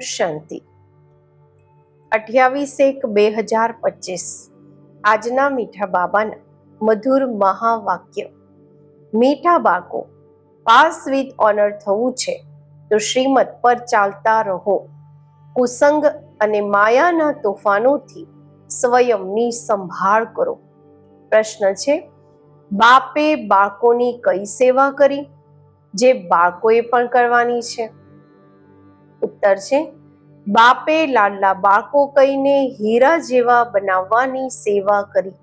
શાંતિ 28/1/2025 આજના મીઠા બાબાના મધુર મહાવાક્ય। મીઠા બાળકો, પાસ વિથ ઓનર થવું છે તો શ્રીમત પર ચાલતા રહો। કુસંગ અને માયાના તોફાનોથી સ્વયંની સંભાળ કરો। પ્રશ્ન છે, બાપે બાળકોની કઈ સેવા કરી જે બાળકોએ પણ કરવાની છે? ઉત્તર છે, બાપે લાડલા બાળકો કહીને હીરા જેવા બનાવવાની સેવા કરી।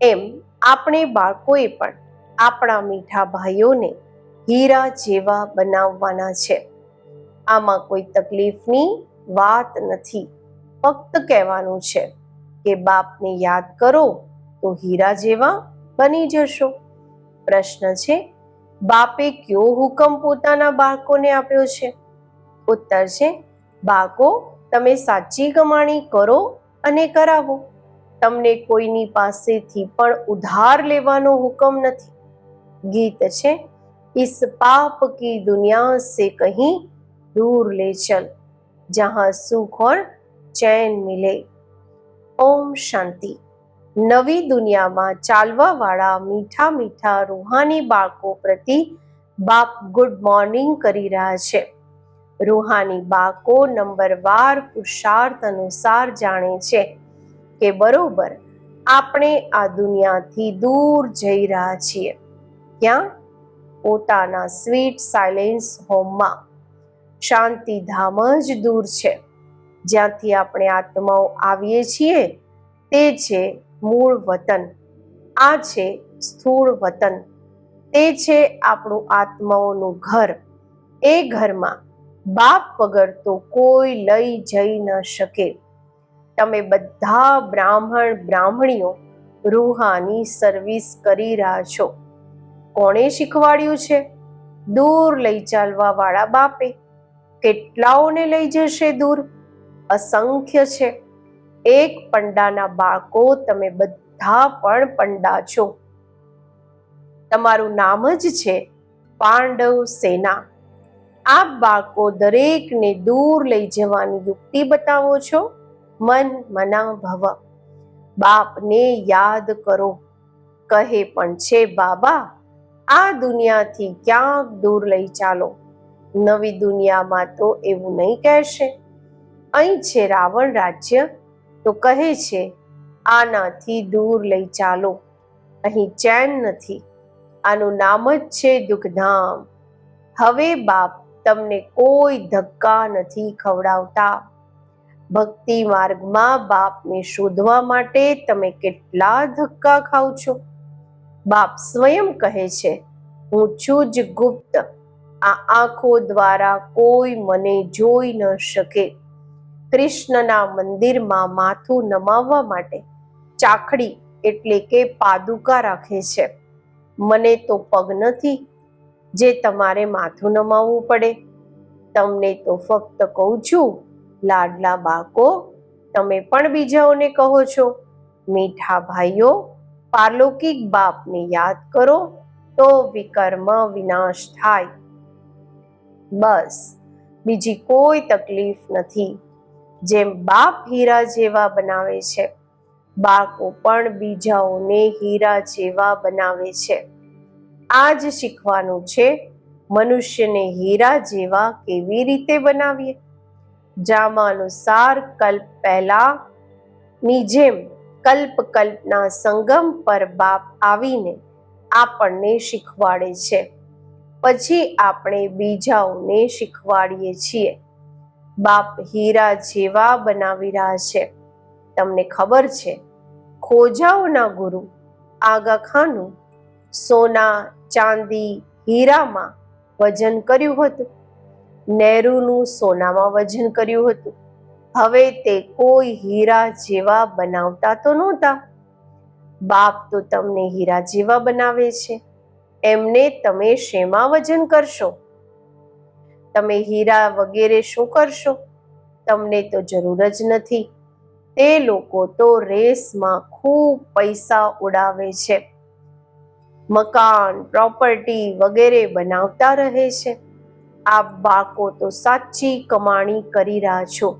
એમ આપણે બાળકોએ પણ આપણા મીઠા ભાઈઓને હીરા જેવા બનાવવાના છે। આમાં કોઈ તકલીફની વાત નથી, ફક્ત કહેવાનું છે કે બાપને યાદ કરો તો હીરા જેવા બની જશો। પ્રશ્ન છે, બાપે કયો હુકમ પોતાના બાળકોને આપ્યો છે? ઉત્તર છે, બાળકો તમે સાચી કમાણી કરો અને કરાવો। તમને કોઈની પાસેથી પણ ઉધાર લેવાનો હુકમ નથી। ગીત છે, इस पाप की दुनिया से कहीं दूर ले चल जहां सुख और चैन मिले। ओम शांति। નવી દુનિયામાં ચાલવાવાળા મીઠા મીઠા રૂહાની બાળકો પ્રતિ બાપ ગુડ મોર્નિંગ કરી રહ્યા છે। રૂહાની બાળકો નંબરવાર પુરુષાર્થ અનુસાર જાણે છે કે બરોબર આપણે આ દુનિયાથી દૂર જઈ રહ્યા છીએ। ક્યાં? પોતાના સ્વીટ સાયલેન્સ હોમમાં। શાંતિધામ જ દૂર છે। જ્યાંથી આપણે આત્માઓ આવીએ છીએ તે છે મૂળ વતન। આ છે સ્થૂળ વતન। તે છે આપણું આત્માઓનું ઘર। એ ઘરમાં બાપ વગર તો કોઈ લઈ જઈ ન શકે। તમે બધા બ્રાહ્મણ બ્રાહ્મણીઓ રૂહાની સર્વિસ કરી રહ્યા છો। કોણે શીખવાડ્યું છે? દૂર લઈ ચાલવા વાળા બાપે। કેટલાઓને લઈ જશે દૂર? અસંખ્ય છે। એક પંડાના બાળકો તમે બધા પણ પંડા છો। તમારું નામ જ છે પાંડવ સેના। આપ બાળકો દરેકને દૂર લઈ જવાની યુક્તિ બતાવો છો। મન મના ભવ। બાપને યાદ કરો। કહે પણ છે, બાબા આ દુનિયાથી ક્યાંક દૂર લઈ ચાલો। નવી દુનિયામાં તો એવું નહીં કહેશે। અહીં છે રાવણ રાજ્ય તો કહે છે આનાથી દૂર લઈ ચાલો। અહીં ચેન નથી। આનું નામ જ છે દુઃખધામ। હવે બાપ તમને કોઈ ધક્કા નથી ખવડાવતા। ભક્તિ માર્ગમાં બાપને શોધવા માટે તમે કેટલા ધક્કા ખાવ છો? બાપ સ્વયં કહે છે, હું છું જ ગુપ્ત। આ આંખો દ્વારા કોઈ મને જોઈ ન શકે। કૃષ્ણના મંદિરમાં માથું નમાવવા માટે ચાખડી એટલે કે પાદુકા રાખે છે। મને તો પગ નથી જે તમારે માથું નમાવવું પડે। તમને તો ફક્ત કહું છું, લાડલા બાળકો તમે પણ બીજાઓને કહો છો, મીઠા ભાઈઓ પારલૌકિક બાપને યાદ કરો તો વિકર્મ વિનાશ થાય। બસ બીજી કોઈ તકલીફ નથી। જેમ બાપ હીરા જેવા બનાવે છે, બાળકો પણ બીજાઓને હીરા જેવા બનાવે છે। આ જ શીખવાનું છે મનુષ્યને હીરા જેવા કેવી રીતે બનાવીએ। જામા અનુસાર કલ્પ પહેલાની જેમ કલ્પના સંગમ પર બાપ આવીને આપણને શીખવાડે છે। પછી આપણે બીજાઓને શીખવાડીએ છીએ। બાપ હીરા જેવા બનાવી રહ્યા છે। તમને ખબર છે, ખોજાઓના ગુરુ આગા ખાનું સોના ચાંદી હીરામાં વજન કર્યું હતું। નહેરુનું સોનામાં વજન કર્યું હતું। હવે તે કોઈ હીરા જેવા બનાવતા તો નહોતા। બાપ તો તમને હીરા જેવા બનાવે છે। એમને તમે શેમાં વજન કરશો? તમે હીરા વગેરે શું કરશો? તમને તો જરૂર જ નથી। તે લોકો તો રેસમાં ખૂબ પૈસા ઉડાવે છે। મકાન પ્રોપર્ટી વગેરે બનાવતા રહે છે। આપ બાળકો તો સાચી કમાણી કરી રહ્યા છો.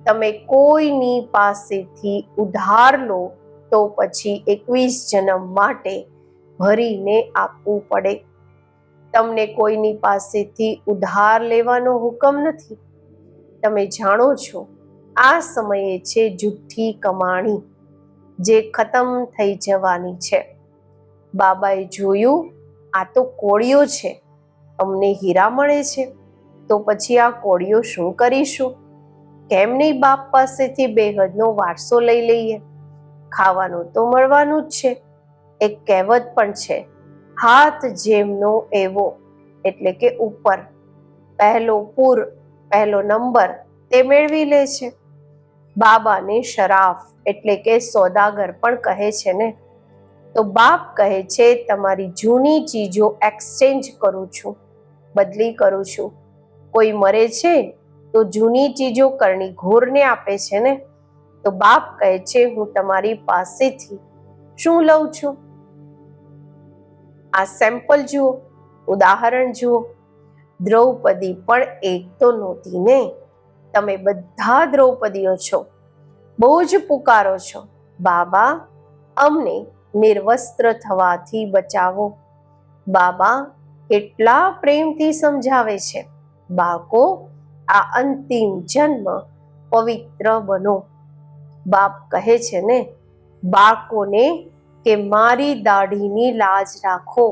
તમે કોઈની પાસેથી ઉધાર લો તો પછી 21 જન્મ માટે ભરીને આપવું પડે. તમને કોઈની પાસેથી ઉધાર લેવાનો હુકમ નથી. તમે જાણો છો આ સમયે છે જુઠ્ઠી કમાણી, જે ખતમ થઈ જવાની છે. બાબાએ જોયું આ તો કોળીઓ છે, અમને હીરા મળે છે, તો પછી આ કોળીઓ શું કરીશું? કેમ નહીં બાપ પાસેથી બેહદનો વારસો લઈ લઈએ? ખાવાનું તો મળવાનું જ છે. એક કહેવત પણ છે, હાથ જેમનો એવો, એટલે કે ઉપર પહેલો નંબર તે મેળવી લે છે. બાબાને શરાફ એટલે કે સોદાગર પણ કહે છે ને. તો બાપ કહે છે તમારી જૂની ચીજો એક્સચેન્જ કરું છું, બદલી કરું છું. કોઈ મરે છે તો જૂની ચીજો કરણી ઘોરને આપે છે ને. તો બાપ કહે છે હું તમારી પાસેથી શું લઉં છું? આ સેમ્પલ જુઓ, ઉદાહરણ જુઓ. દ્રૌપદી પણ એક તો નહોતી ને. તમે બધા દ્રૌપદીઓ છો. બહુ જ પુકારો છો, બાબા અમને નિર્વસ્ત્ર થવાથી બચાવો. બાબા કેટલા પ્રેમથી સમજાવે છે, બાળકો આ અંતિમ જન્મ પવિત્ર બનો. બાપ કહે છે ને બાળકોને કે મારી દાઢીની લાજ રાખો,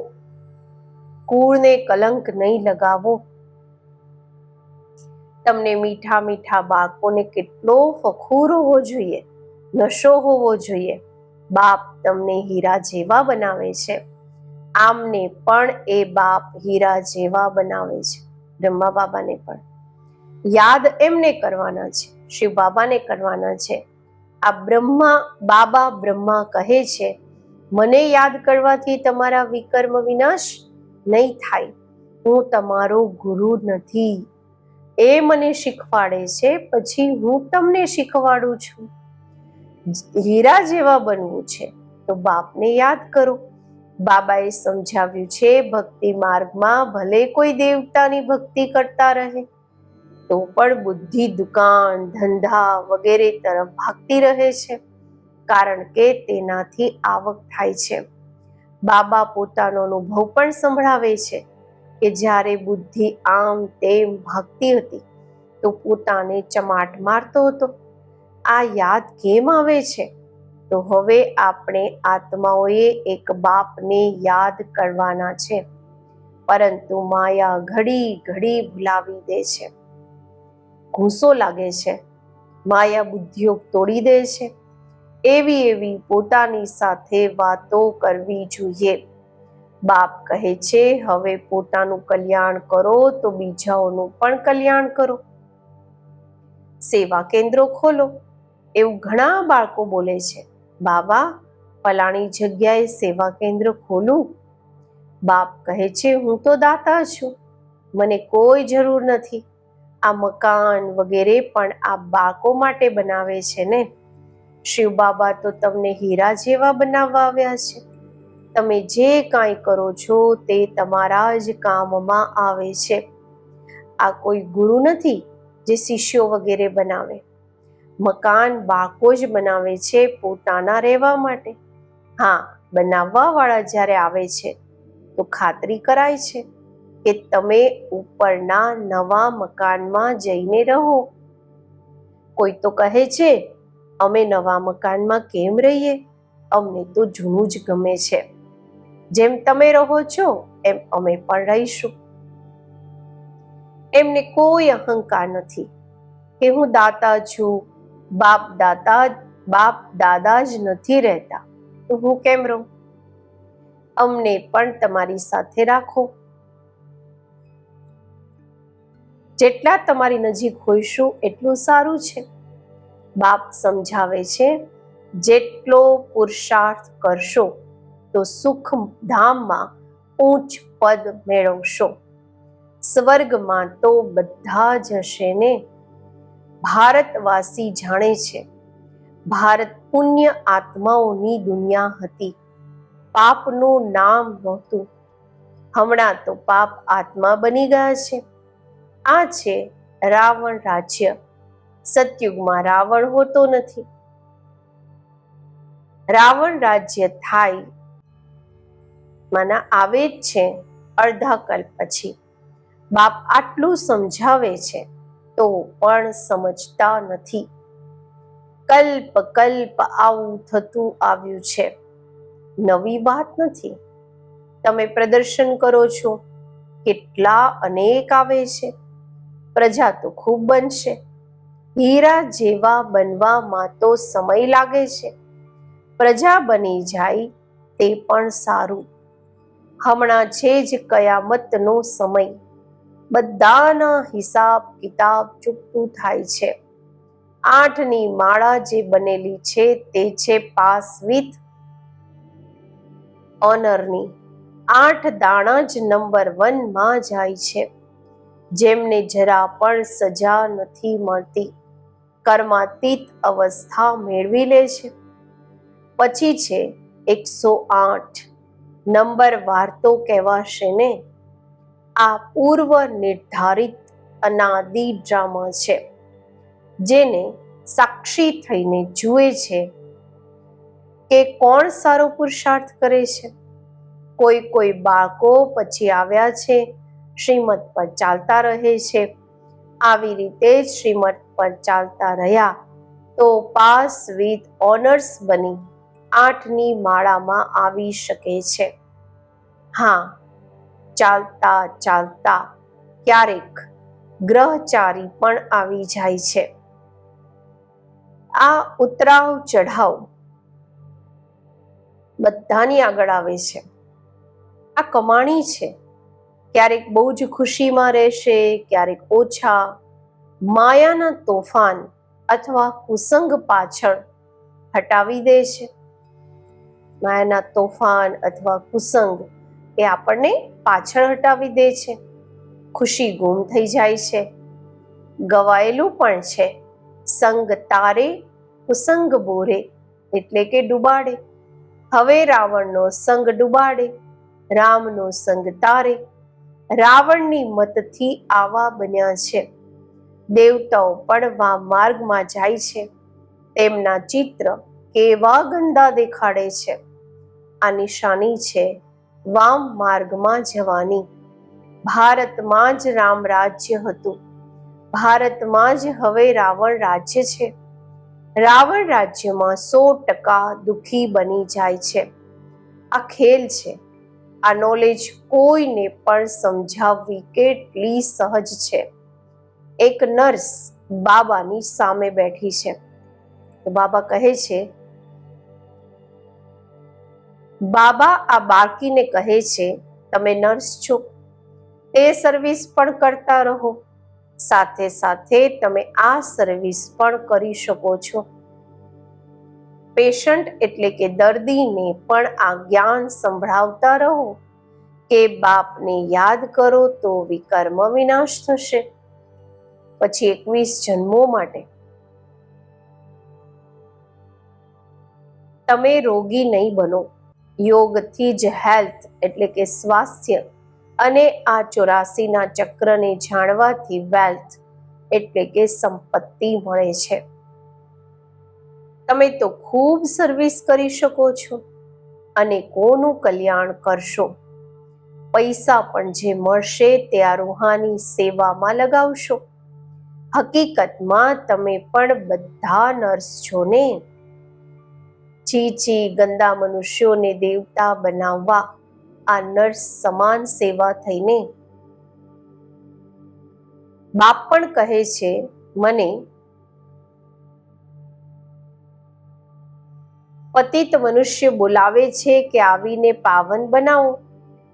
કુળને કલંક નહીં લગાવો. તમને મીઠા મીઠા બાળકોને કેટલો ફખુર હોવો જોઈએ, નશો હોવો જોઈએ. બાપ તમને હીરા જેવા બનાવે છે. આમને પણ એ બાપ હીરા જેવા બનાવે છે. બ્રહ્મા બાબાને પણ યાદ એમને કરવાના છે, શિવ બાબાને કરવાના છે. આ બાબા બ્રહ્મા કહે છે મને યાદ કરવાથી તમારા વિકર્મ વિનાશ નહીં થાય. હું તમારો ગુરુ નથી. એ મને શીખવાડે છે, પછી હું તમને શીખવાડું છું. હીરા જેવા બનવું છે તો બાપને યાદ કરો. બાબાએ સમજાવ્યું છે ભક્તિ માર્ગમાં ભલે કોઈ દેવતાની ભક્તિ કરતા રહે તો પણ બુદ્ધિ દુકાન ધંધા વગેરે તરફ ભાગતી રહે છે, કારણ કે તેનાથી આવક થાય છે. બાબા પોતાનો અનુભવ પણ સંભળાવે છે કે જ્યારે બુદ્ધિ આમ તેમ ભાગતી હતી તો પોતાને ચમાટ મારતો હતો. આ યાદ કેમ આવે છે? તો હવે આપણે આત્માઓએ એક બાપને યાદ કરવાના છે, પરંતુ માયા ઘડી ઘડી ભૂલાવી દે છે. ગુસ્સો લાગે છે, માયા બુદ્ધિઓ તોડી દે છે. એવી પોતાની સાથે વાતો કરવી જોઈએ. બાપ કહે છે હવે પોતાનું કલ્યાણ કરો તો બીજાઓનું પણ કલ્યાણ કરો. સેવા કેન્દ્રો ખોલો. એવું ઘણા બાળકો બોલે છે, બાબા ફલાણી જગ્યાએ સેવા કેન્દ્ર ખોલું. બાપ કહે છે હું તો દાતા છું, મને કોઈ જરૂર નથી. આ મકાન વગેરે પણ આ બાળકો માટે બનાવે છે ને. શિવ બાબા તો તમને હીરા જેવા બનાવવા આવ્યા છે. તમે જે કાંઈ કરો છો તે તમારા જ કામમાં આવે છે. આ કોઈ ગુરુ નથી જે શિષ્યો વગેરે બનાવે. મકાન બાળકો જ બનાવે છે પોતાના રહેવા માટે. હા, બનાવવા વાળા જ્યારે આવે છે તો ખાતરી કરાય છે કે તમે ઉપરના નવા મકાનમાં જઈને રહો. કોઈ તો કહે છે અમે નવા મકાનમાં કેમ રહીએ, અમને તો જૂનું જ ગમે છે. જેમ તમે રહો છો એમ અમે પણ રહીશું. એમને કોઈ અહંકાર નથી કે હું દાતા છું. બાપ દાદા જ નથી રહેતા તો હું કેમ રહું? અમને પણ તમારી સાથે રાખો. જેટલા તમારી નજીક હોઈશું એટલું સારું છે. બાપ સમજાવે છે જેટલો પુરુષાર્થ કરશો તો સુખ ધામમાં ઊંચ પદ મેળવશો. સ્વર્ગમાં તો બધા જ હશે ને. ભારતવાસી જાણે છે ભારત પુણ્ય આત્માઓની દુનિયા હતી, પાપનું નામ નહોતું. હમણાં તો પાપ આત્મા બની ગયા છે. આ છે રાવણ રાજ્ય. સતયુગમાં રાવણ હોતો નથી. રાવણ રાજ્ય થાય માના આવે જ છે અડધા કલ્પ પછી. બાપ આટલું સમજાવે છે તો પણ સમજતા નથી. કલ્પ કલ્પ આવું થતું આવ્યું છે, નવી વાત નથી. તમે પ્રદર્શન કરો છો, કેટલા અનેક આવે છે. પ્રજા તો ખૂબ બનશે. હીરા જેવા બનવામાં તો સમય લાગે છે. પ્રજા બની જાય તે પણ સારું. હમણાં છે જ કયામતનો સમય. બધાના હિસાબ કિતાબ ચૂકતું થાય છે. 8ની માળા જે બનેલી છે તે છે પાસ વિથ ઓનરની. 8 દાણા જ નંબર 1માં જાય છે. જેમને જરા પણ સજા નથી મળતી, કર્માતીત અવસ્થા મેળવી લે છે. પછી છે 108 નંબર વાર તો કહેવાશે ને. આ પૂર્વ નિર્ધારિત અનાદિ ડ્રામા છે, જેને સાક્ષી થઈને જુએ છે કે કોણ સારો પુરુષાર્થ કરે છે. કોઈ બાળકો પછી આવ્યા છે, શ્રીમત પર ચાલતા રહે છે. આવી રીતે જ શ્રીમત પર ચાલતા રહ્યા તો પાસ વિથ ઓનર્સ બની 8ની માળામાં આવી શકે છે. હા, ચાલતા ચાલતા ક્યારેક ગ્રહચારી પણ આવી જાય છે. આ ઉતરાવ ચઢાવ બધાની આગળ આવે છે. આ કમાણી છે. ક્યારેક બહુ જ ખુશીમાં રહેશે, ક્યારેક ઓછા. માયાના તોફાન અથવા કુસંગ પાછળ હટાવી દે છે. માયાના તોફાન અથવા કુસંગ એ આપણને પાછળ હટાવી દે છે. ખુશી ગુમ થઈ જાય છે. ગવાયેલું પણ છે. સંગ તારે કુસંગ બોરે, એટલે કે ડૂબાડે. હવે રાવણનો સંગ ડૂબાડે, રામનો સંગ તારે. રાવણની મતથી આવા બન્યા છે. દેવતાઓ પણ વામ માર્ગમાં જાય છે. તેમના ચિત્ર કેવા ગંદા દેખાડે છે. આ નિશાની છે વામ માર્ગમાં જવાની. ભારતમાં જ રામ રાજ્ય હતું. ભારતમાં જ હવે રાવણ રાજ્ય છે. રાવણ રાજ્યમાં 100% દુઃખી બની જાય છે. આ ખેલ છે. આ નોલેજ કોઈને પણ સમજાવવી કેટલી સહજ છે. એક નર્સ બાબાની સામે બેઠી છે. તો બાબા કહે છે, બાબા આ બાળકીને કહે છે, તમે નર્સ છો, તે સર્વિસ પણ કરતા રહો. સાથે સાથે તમે આ સર્વિસ પણ કરી શકો છો. પેશન્ટ એટલે કે દર્દીને પણ આ જ્ઞાન સંભળાવતા રહો કે બાપને યાદ કરો તો વિકર્મ વિનાશ થશે. પછી 21 જન્મો માટે તમે રોગી નહીં બનો. યોગથી જ હેલ્થ એટલે કે સ્વાસ્થ્ય અને આ 84ના ચક્રને જાણવાથી વેલ્થ એટલે કે સંપત્તિ મળે છે. તમે તો ખૂબ સર્વિસ કરી શકો છો અને કોનું કલ્યાણ કરશો. પૈસા પણ જે મળશે તે આ રૂહાની સેવામાં લગાવશો. હકીકતમાં તમે પણ બધા નર્સ છો ને. ચીચી ગંદા મનુષ્યોને દેવતા બનાવવા આ નર્સ સમાન સેવા થઈને. બાપ પણ કહે છે, મને પતિત મનુષ્ય બોલાવે છે કે આવીને પાવન બનાવો.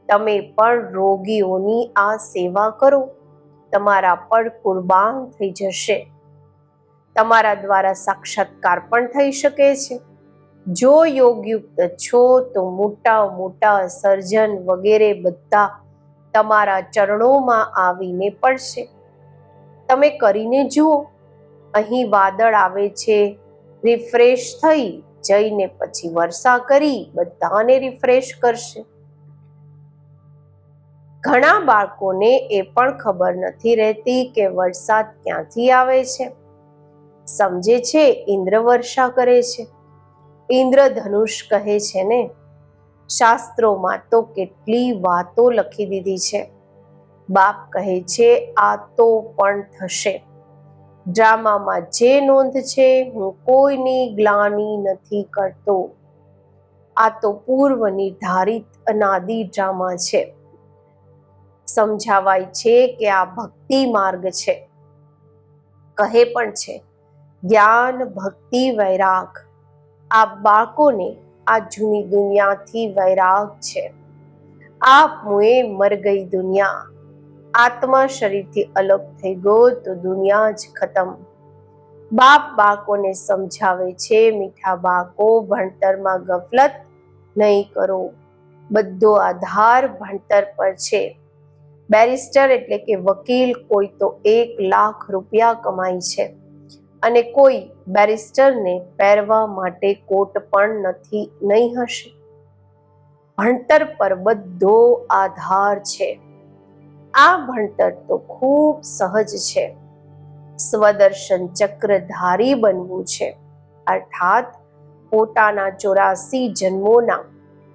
તમે પણ રોગીઓની આ સેવા કરો. તમારા પણ કુરબાન થઈ જશે. તમારા દ્વારા સાક્ષાત્કાર પણ થઈ શકે છે. જો યોગયુક્ત છો તો મોટા મોટા સર્જન વગેરે બધા તમારા ચરણોમાં આવીને પડશે. તમે કરીને જુઓ. અહીં વાદળ આવે છે, રિફ્રેશ થઈ જઈને પછી વર્ષા કરી બધાને રિફ્રેશ કરશે. ઘણા બાળકોને એ પણ ખબર નથી રહેતી કે વરસાદ ક્યાંથી આવે છે. સમજે છે ઇન્દ્ર વર્ષા કરે છે, ઇન્દ્રધનુષ કહે છે ને. શાસ્ત્રોમાં તો કેટલી વાતો લખી દીધી છે. બાપ કહે છે આ તો પણ થશે. ડ્રામામાં જે નોંધ છે, હું કોઈની ગ્લાનિ નથી કરતો. આ તો પૂર્વ નિર્ધારિત અનાદિ ડ્રામા છે. સમજાવાય છે કે આ ભક્તિ માર્ગ છે. કહે પણ છે જ્ઞાન, ભક્તિ, વૈરાગ. આ બાળકોને આ જૂની દુનિયાથી વૈરાગ છે. આપ મુએ મર ગઈ દુનિયા. આત્મા શરીરથી અલગ થઈ ગયો તો દુનિયા જ ખતમ. બાપ બાળકોને સમજાવે છે, મીઠા બાળકો, ભણતરમાં ગફલત નહીં કરો. બધો આધાર ભણતર પર છે. બેરિસ્ટર એટલે કે વકીલ કોઈ તો 1 લાખ રૂપિયા કમાય છે અને કોઈ બેરિસ્ટરને પહેરવા માટે કોટ પણ નહીં હશે. ભણતર પર બધો આધાર છે. આ ભણતર તો ખૂબ સહજ છે. સ્વદર્શન ચક્રધારી બનવું છે, અર્થાત પોતાના 84 જન્મોના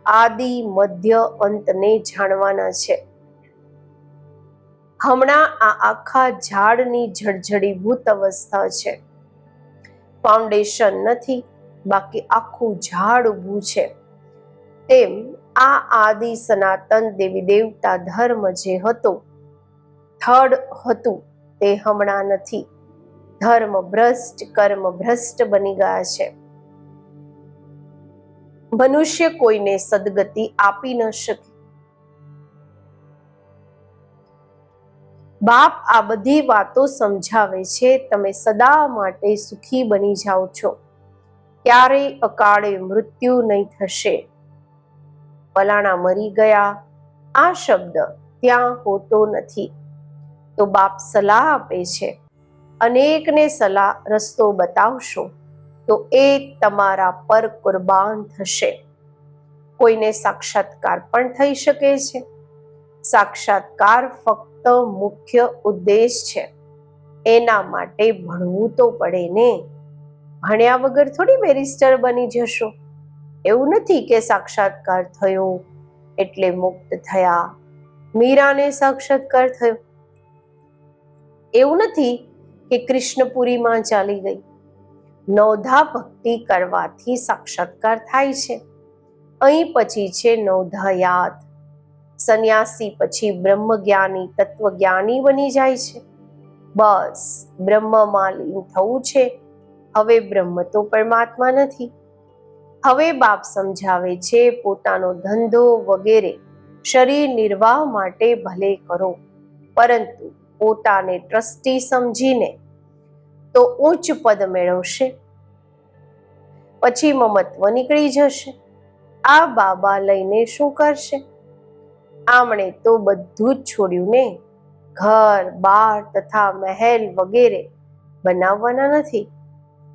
આદિ, મધ્ય, અંતને જાણવાના છે. હમણાં આ આખા ઝાડની જળજળીભૂત અવસ્થા છે. ફાઉન્ડેશન નથી, બાકી આખું ઝાડ ઊભું છે. તેમ આ આદિ સનાતન દેવી દેવતા ધર્મ જે હતો, થડ હતું, તે હમણાં નથી. ધર્મ ભ્રષ્ટ, કર્મ ભ્રષ્ટ બની ગયા છે. મનુષ્ય કોઈને સદગતિ આપી ન શકે. બાપ આ બધી વાતો સમજાવે છે. તમે સદા માટે સુખી બની જાઓ છો. ક્યારેય અકાળે મૃત્યુ નહીં થશે. ફલાણા મરી ગયા આ શબ્દ ત્યાં હોતો નથી. તો બાપ સલાહ આપે છે, અનેકને સલાહ રસ્તો બતાવશો તો એ તમારા પર કુરબાન થશે. કોઈને સાક્ષાત્કાર પણ થઈ શકે છે. સાક્ષાત્કાર ફક્ત મુખ્ય ઉદ્દેશ છે. એના માટે ભણવું તો પડે ને. ભણ્યા વગર થોડી બેરિસ્ટર બની જશો. એવું નથી કે સાક્ષાત્કાર થયો એટલે મુક્ત થયા. મીરાને સાક્ષાત્કાર થયો. એવું નથી કે કૃષ્ણપુરીમાં ચાલી ગઈ. નવધા ભક્તિ કરવાથી સાક્ષાત્કાર થાય છે. અહીં પછી છે નવધા યાદ. સંન્યાસી પછી બ્રહ્મજ્ઞાની, તત્વજ્ઞાની બની જાય છે. બસ બ્રહ્મમાં લીન થવું છે. હવે બ્રહ્મ તો પરમાત્મા નથી. હવે બાપ સમજાવે છે, પોતાનો ધંધો વગેરે શરીર નિર્વાહ માટે ભલે કરો, પરંતુ પોતાને ટ્રસ્ટી સમજીને તો ઉચ્ચ પદ મેળવશે. પછી મમત્વ નીકળી જશે. આ બાબા લઈને શું કરશે? આમણે તો બધું જ છોડ્યું ને. ઘર બાર તથા મહેલ વગેરે બનાવવાના નથી.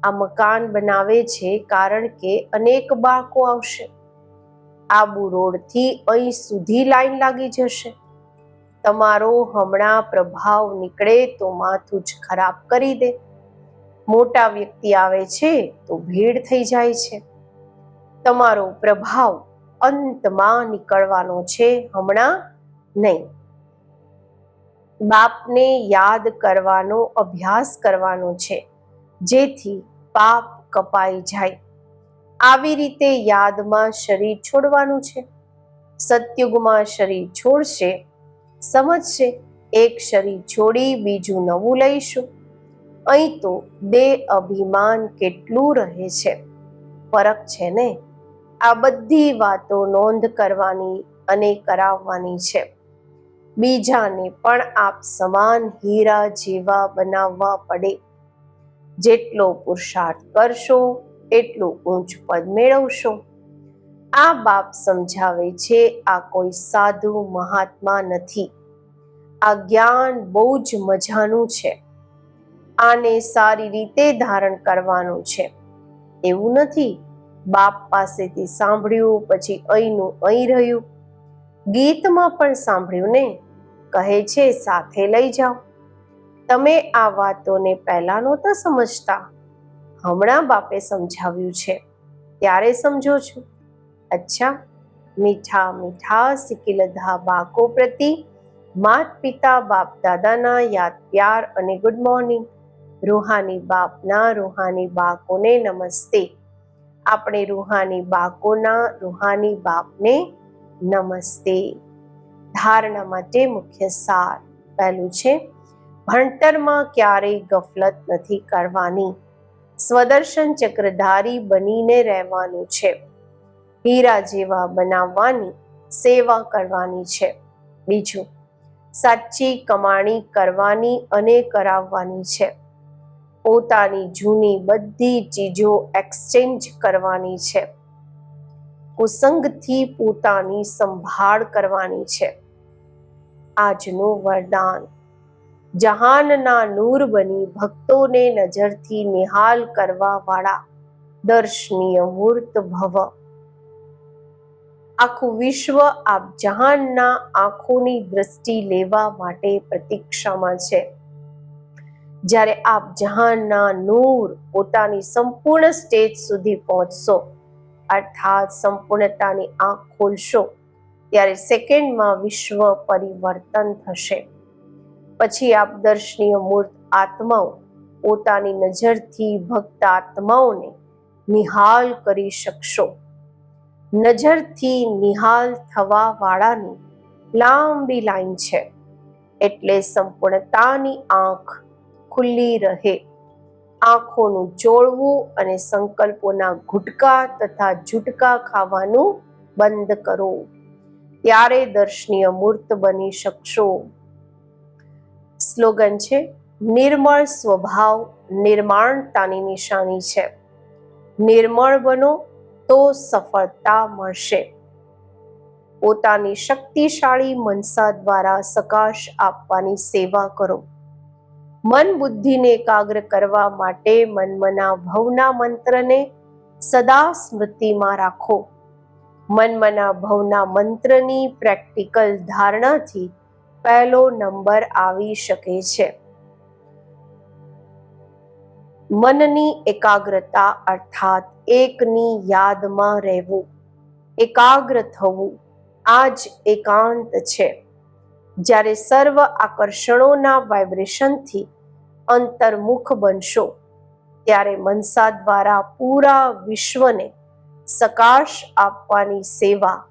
આ મકાન બનાવે છે કારણ કે અનેક બાળકો આવશે. આબુ રોડથી અહીં સુધી લાઈન લાગી જશે. તમારો હમણાં પ્રભાવ નીકળે તો માથું જ ખરાબ કરી દે. મોટા વ્યક્તિ આવે છે તો ભીડ થઈ જાય છે. તમારો પ્રભાવ અંતમાં નીકળવાનો છે, હમણાં નહીં. બાપને યાદ કરવાનો અભ્યાસ કરવાનો છે, જેથી પાપ કપાઈ જાય. આવી રીતે યાદમાં શરીર છોડવાનું છે. સતયુગમાં શરીર છોડશે, સમજશે એક શરીર છોડી બીજું નવું લઈશું. અહીં તો દેહ અભિમાન કેટલું રહે છે. ફરક છે ને. આ બધી વાતો નોંધ કરવાની અને કરાવવાની છે. બીજાને પણ આપ સમાન હીરા જેવા બનાવવા પડે. જેટલો પુરુષાર્થ કરશો એટલું ઊંચ પદ મેળવશો. આ બાપ સમજાવે છે, આ કોઈ સાધુ મહાત્મા નથી. આ જ્ઞાન બહુ જ મજાનું છે. આને સારી રીતે ધારણ કરવાનું છે. એવું નથી બાપ પાસેથી સાંભળ્યું પછી અહીંનું અહીં રહ્યું. ગીતમાં પણ સાંભળ્યું ને, કહે છે સાથે લઈ જાઓ. તમે આ વાતોને પહેલા નહોતા સમજતા, હમણાં બાપે સમજાવ્યું છે ત્યારે સમજો છો. અચ્છા, મીઠા મીઠા સિકિલધા બાકો પ્રતિ માત પિતા બાપ દાદાના યાદ પ્યાર અને ગુડ મોર્નિંગ. રૂહાની બાપના રૂહાની બાકોને નમસ્તે. આપણે રૂહાની બાકોના રૂહાની બાપને નમસ્તે. ધારણા માટે મુખ્ય સાર. પહેલું છે, ભણતરમાં ક્યારેય ગફલત નથી કરવાની. સ્વદર્શન ચક્રધારી બનીને રહેવાનું છે. હીરા જેવા બનાવવાની સેવા કરવાની છે. બીજું, સાચી કમાણી કરવાની અને કરાવવાની છે. પોતાની જૂની બધી ચીજો એક્સચેન્જ કરવાની છે. કુસંગથી પોતાની સંભાળ કરવાની છે. આજનું વરદાન, જહાનના નૂર બની ભક્તોને નજરથી નિહાલ કરવા વાળા દર્શનીય મૂર્ત ભવ. આખું વિશ્વ આપ જહાનના આંખોની દ્રષ્ટિ લેવા માટે પ્રતીક્ષામાં છે. જ્યારે આપ જહાનના નૂર પોતાની સંપૂર્ણ સ્ટેજ સુધી પહોંચશો, અર્થાત સંપૂર્ણતાની આંખ ખોલશો, ત્યારે સેકન્ડમાં વિશ્વ પરિવર્તન થશે. પછી આપ દર્શનીય મૂર્ત આત્માઓ પોતાની નજરથી ભક્ત આત્માઓને નિહાલ કરી શકશો. નજરથી નિહાલ થવા વાળાની લાંબી લાઈન છે, એટલે સંપૂર્ણતાની આંખ ખુલ્લી રહે. આંખોનું ચોળવું અને સંકલ્પોના ગુટકા તથા જુટકા ખાવાનું બંધ કરો. ત્યારે દર્શનીય મૂર્ત બની શકશો. સ્લોગન છે, નિર્મળ સ્વભાવ નિર્માણતાની નિશાની છે. નિર્મળ બનો તો સફળતા મળશે. પોતાની શક્તિશાળી મનસા દ્વારા સકાશ આપવાની સેવા કરો. મન બુદ્ધિને એકાગ્ર કરવા માટે મનમના ભવના મંત્રને સદા સ્મૃતિમાં રાખો. મનમના ભવના મંત્રની પ્રેક્ટિકલ ધારણાથી પહેલો નંબર આવી શકે છે. મનની એકાગ્રતા અર્થાત એકની યાદમાં રહેવું, એકાગ્ર થવું, આ જ એકાંત છે. જ્યારે સર્વ આકર્ષણોના વાઇબ્રેશનથી અંતર્મુખ બનશો, ત્યારે મનસા દ્વારા પૂરા વિશ્વને સકાશ આપવાની સેવા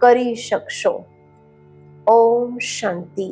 કરી શકશો. ઓમ શાંતિ.